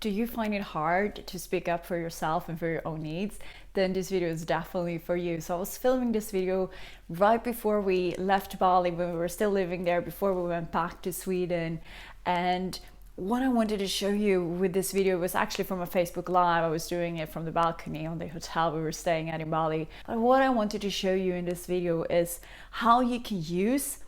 do you find it hard to speak up for yourself and for your own needs? Then this video is definitely for you. So I was filming this video right before we left Bali, when we were still living there, before we went back to Sweden. And what I wanted to show you with this video was actually from a Facebook Live. I was doing it from the balcony on the hotel we were staying at in Bali. But what I wanted to show you in this video is how you can use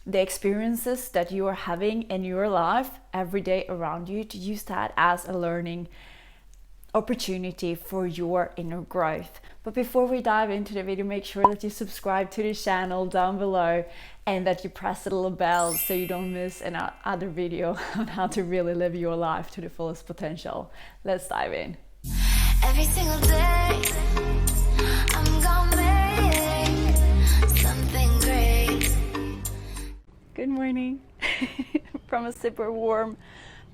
the experiences that you are having in your life every day around you, to use that as a learning opportunity for your inner growth. But before we dive into the video, make sure that you subscribe to the channel down below and that you press the little bell so you don't miss another video on how to really live your life to the fullest potential. Let's dive in. Every single day I'm gonna make something great. Good morning from a super warm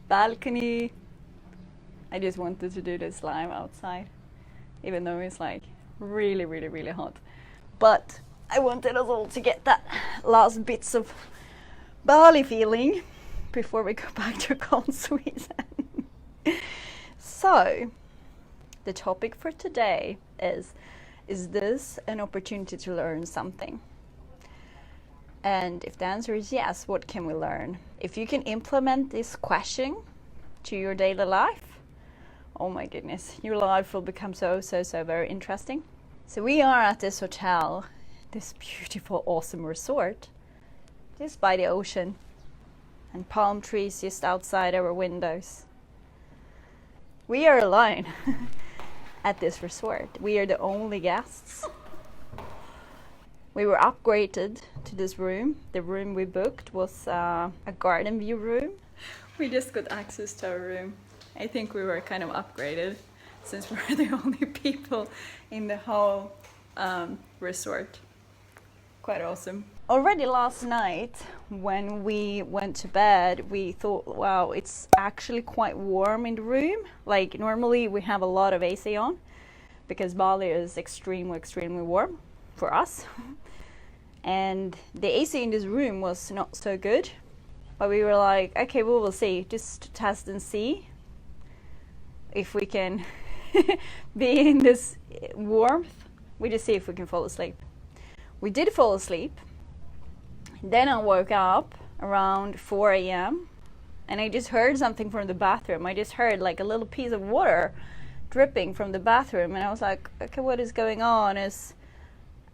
balcony. I just wanted to do this live outside, even though it's like really hot. But I wanted us all to get that last bits of Bali feeling before we go back to cold Sweden. So, the topic for today is this an opportunity to learn something? And if the answer is yes, what can we learn? If you can implement this question to your daily life, oh my goodness, your life will become so very interesting. So we are at this hotel, this beautiful, awesome resort, just by the ocean, and palm trees just outside our windows. We are alone at this resort. We are the only guests. We were upgraded to this room. The room we booked was a garden view room. We just got access to our room. I think we were kind of upgraded since we're the only people in the whole resort. Quite awesome. Already last night when we went to bed, we thought, wow, it's actually quite warm in the room. Like normally we have a lot of AC on because Bali is extremely warm for us. And the AC in this room was not so good. But we were like, okay, well, we'll see. Just test and see if we can be in this warmth. We just see if we can fall asleep. We did fall asleep. Then I woke up around 4 a.m. and I just heard something from the bathroom. I just heard like a little piece of water dripping from the bathroom. And I was like, okay, what is going on?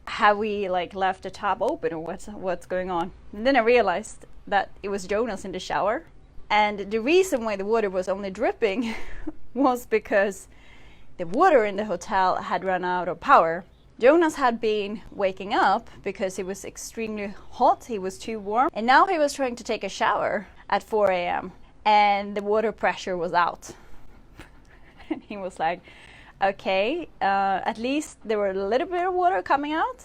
Have we like left the tap open, or what's going on? And then I realized that it was Jonas in the shower, and the reason why the water was only dripping was because the water in the hotel had run out of power. Jonas had been waking up because it was extremely hot, he was too warm, and now he was trying to take a shower at 4 a.m. and the water pressure was out. And he was like, okay, at least there were a little bit of water coming out,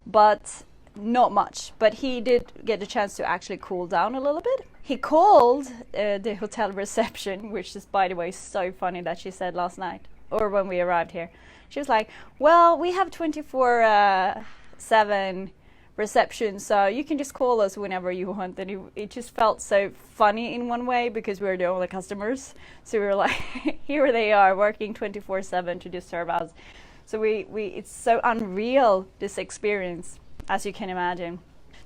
but not much. But he did get a chance to actually cool down a little bit. He called the hotel reception, which is, by the way, so funny that she said last night, or when we arrived here. She was like, well, we have 24/7 reception, so you can just call us whenever you want. And it just felt so funny in one way because we were the only customers. So we were like, here they are working 24/7 to just serve us. So it's so unreal, this experience, as you can imagine.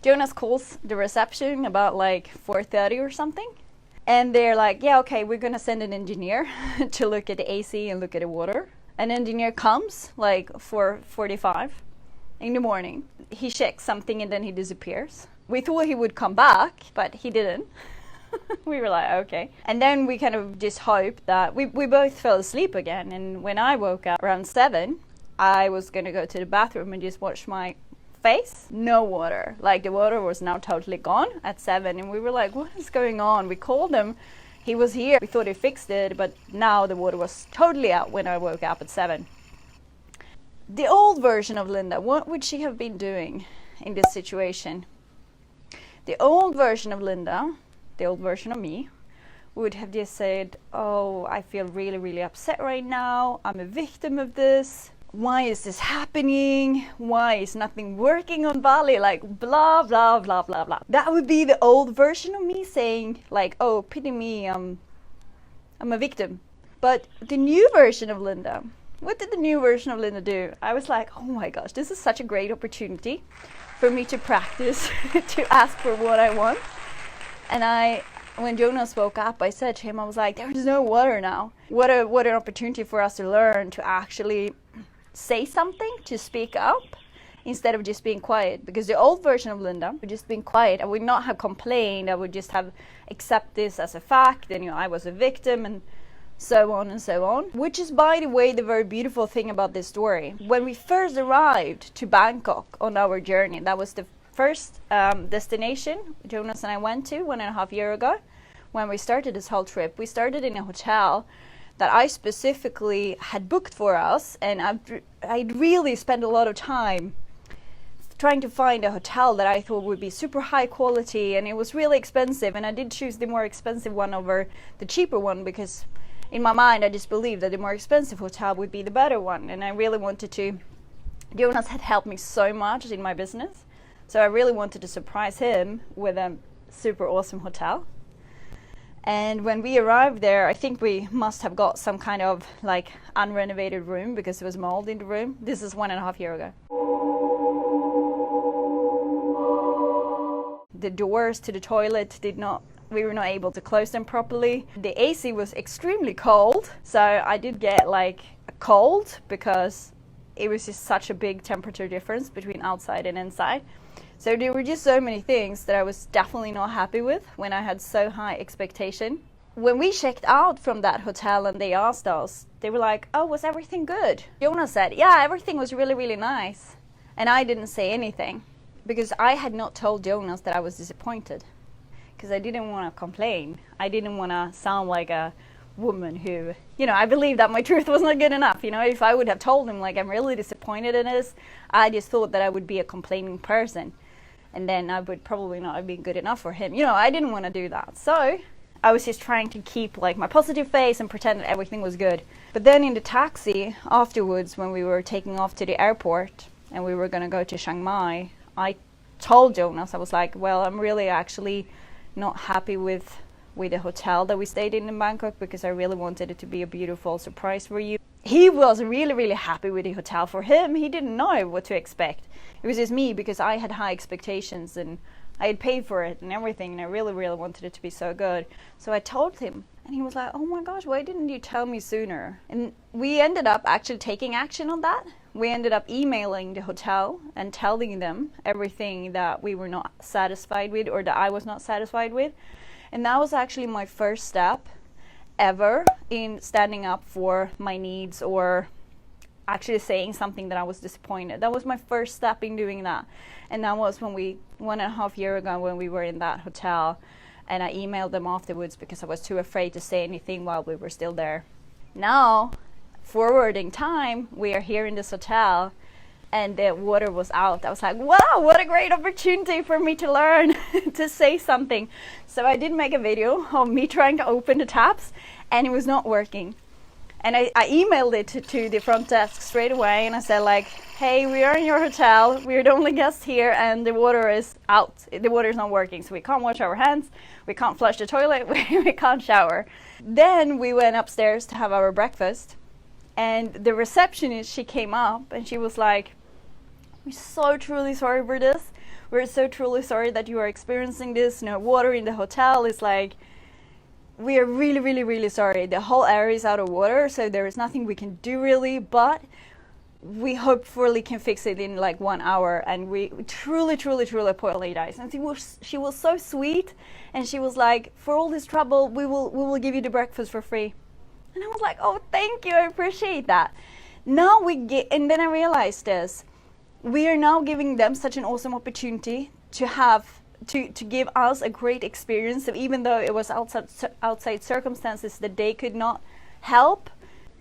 Jonas calls the reception about like 4:30 or something. And they're like, yeah, okay, we're gonna send an engineer to look at the AC and look at the water. An engineer comes like 4:45 in the morning. He checks something and then he disappears. We thought he would come back, but he didn't. We were like, okay. And then we kind of just hoped that we both fell asleep again. And when I woke up around 7, I was gonna go to the bathroom and just wash my face. No water. Like the water was now totally gone at 7. And we were like, what is going on? We called him. He was here. We thought he fixed it, but now the water was totally out when I woke up at 7. The old version of Linda, what would she have been doing in this situation? The old version of Linda, the old version of me, would have just said, oh, I feel really upset right now. I'm a victim of this. Why is this happening? Why is nothing working on Bali? Like blah, blah, blah, blah, blah. That would be the old version of me saying like, oh, pity me, I'm a victim. But the new version of Linda, what did the new version of Linda do? I was like, oh my gosh, this is such a great opportunity for me to practice, to ask for what I want. And when Jonas woke up, I said to him, I was like, there's no water now. What an opportunity for us to learn to actually say something, to speak up, instead of just being quiet. Because the old version of Linda would just being quiet. I would not have complained. I would just have accept this as a fact, and I was a victim, and so on and so on. Which is, by the way, the very beautiful thing about this story. When we first arrived to Bangkok on our journey, that was the first destination Jonas and I went to 1.5 years ago. When we started this whole trip, we started in a hotel that I specifically had booked for us, and I'd really spent a lot of time trying to find a hotel that I thought would be super high quality, and it was really expensive, and I did choose the more expensive one over the cheaper one, because in my mind I just believed that the more expensive hotel would be the better one. And I really wanted to, Jonas had helped me so much in my business, so I really wanted to surprise him with a super awesome hotel. And when we arrived there, I think we must have got some kind of like unrenovated room, because there was mold in the room. This is 1.5 years ago. The doors to the toilet we were not able to close them properly. The AC was extremely cold, so I did get like a cold, because it was just such a big temperature difference between outside and inside. So there were just so many things that I was definitely not happy with when I had so high expectation. When we checked out from that hotel and they asked us, they were like, oh, was everything good? Jonas said, yeah, everything was really, really nice. And I didn't say anything, because I had not told Jonas that I was disappointed, because I didn't want to complain. I didn't want to sound like a woman who, I believed that my truth was not good enough. If I would have told him like I'm really disappointed in this, I just thought that I would be a complaining person, and then I would probably not have been good enough for him. I didn't want to do that. So I was just trying to keep like my positive face and pretend that everything was good. But then in the taxi afterwards, when we were taking off to the airport and we were going to go to Chiang Mai, I told Jonas, I was like, well, I'm really actually not happy with the hotel that we stayed in Bangkok, because I really wanted it to be a beautiful surprise for you. He was really, really happy with the hotel. For him, he didn't know what to expect. It was just me, because I had high expectations and I had paid for it and everything, and I really, really wanted it to be so good. So I told him, and he was like, oh my gosh, why didn't you tell me sooner? And we ended up actually taking action on that. We ended up emailing the hotel and telling them everything that we were not satisfied with, or that I was not satisfied with. And that was actually my first step ever in standing up for my needs, or actually saying something that I was disappointed. That was my first step in doing that. And that was when 1.5 years ago, when we were in that hotel, and I emailed them afterwards because I was too afraid to say anything while we were still there. Now, forwarding time, we are here in this hotel, and the water was out. I was like, wow, what a great opportunity for me to learn to say something. So I did make a video of me trying to open the taps, and it was not working. And I emailed it to the front desk straight away, and I said like, hey, we are in your hotel, we're the only guests here, and the water is out. The water is not working, so we can't wash our hands, we can't flush the toilet, we can't shower. Then we went upstairs to have our breakfast, and the receptionist, she came up and she was like, we're so truly sorry for this. We're so truly sorry that you are experiencing this. No water in the hotel. Is like, we are really, really, really sorry. The whole area is out of water, so there is nothing we can do really, but we hopefully can fix it in like 1 hour, and we truly, truly, truly apologize. And she was so sweet, and she was like, for all this trouble, we will give you the breakfast for free. And I was like, oh, thank you, I appreciate that. Now and then I realized this. We are now giving them such an awesome opportunity to have to give us a great experience. So even though it was outside circumstances that they could not help,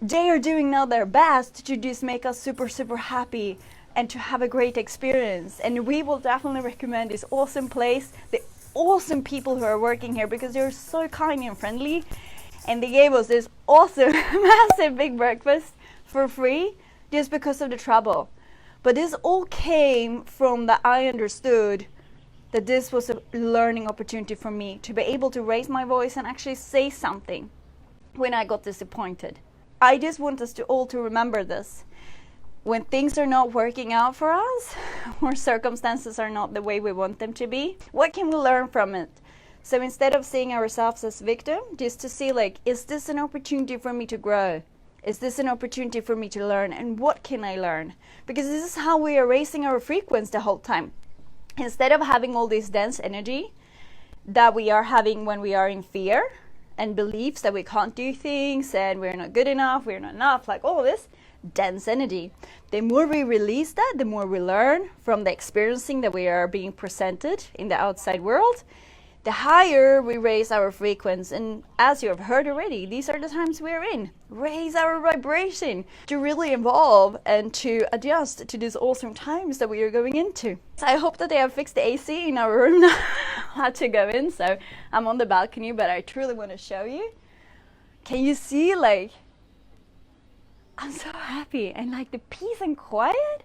they are doing now their best to just make us super, super happy and to have a great experience. And we will definitely recommend this awesome place, the awesome people who are working here, because they're so kind and friendly. And they gave us this awesome, massive big breakfast for free just because of the trouble. But this all came from that I understood that this was a learning opportunity for me to be able to raise my voice and actually say something. when I got disappointed. I just want us to all to remember this. When things are not working out for us, or circumstances are not the way we want them to be, what can we learn from it? So instead of seeing ourselves as victim, just to see like, is this an opportunity for me to grow? Is this an opportunity for me to learn? And what can I learn? Because this is how we are raising our frequency the whole time. Instead of having all this dense energy that we are having when we are in fear and beliefs that we can't do things and we're not good enough, we're not enough, like all this dense energy. The more we release that, the more we learn from the experiencing that we are being presented in the outside world, the higher we raise our frequency. And as you have heard already, these are the times we're in. Raise our vibration to really evolve and to adjust to these awesome times that we are going into. So I hope that they have fixed the AC in our room now. I had to go in, so I'm on the balcony, but I truly want to show you. Can you see, like, I'm so happy, and like the peace and quiet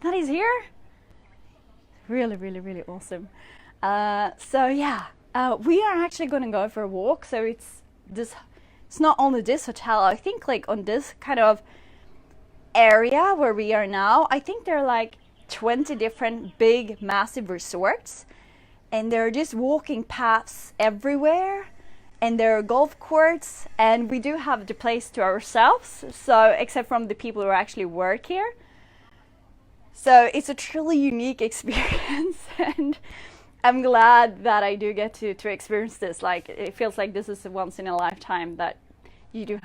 that is here. Really, really, really awesome. So yeah, we are actually going to go for a walk. So it's not only this hotel. I think like on this kind of area where we are now, I think there are like 20 different big, massive resorts, and there are just walking paths everywhere. And there are golf courts, and we do have the place to ourselves, so except from the people who actually work here. So it's a truly unique experience, and I'm glad that I do get to experience this. Like, it feels like this is a once in a lifetime that you do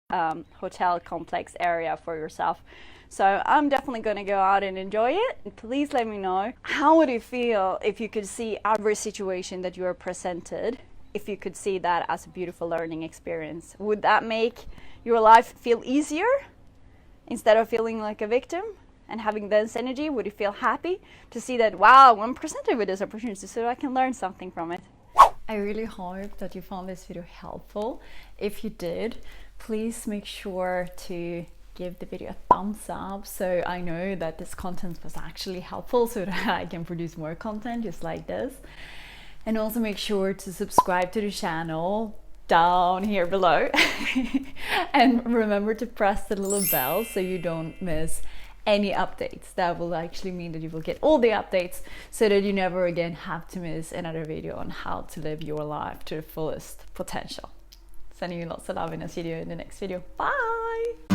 have hotel complex area for yourself. So I'm definitely going to go out and enjoy it. And please let me know, how would it feel if you could see every situation that you are presented, if you could see that as a beautiful learning experience? Would that make your life feel easier instead of feeling like a victim and having dense energy? Would you feel happy to see that, wow, I'm presented with this opportunity so I can learn something from it? I really hope that you found this video helpful. If you did, please make sure to give the video a thumbs up so I know that this content was actually helpful, so that I can produce more content just like this. And also make sure to subscribe to the channel down here below. And remember to press the little bell so you don't miss any updates. That will actually mean that you will get all the updates so that you never again have to miss another video on how to live your life to the fullest potential. Sending you lots of love, and I'll see you in the next video. Bye!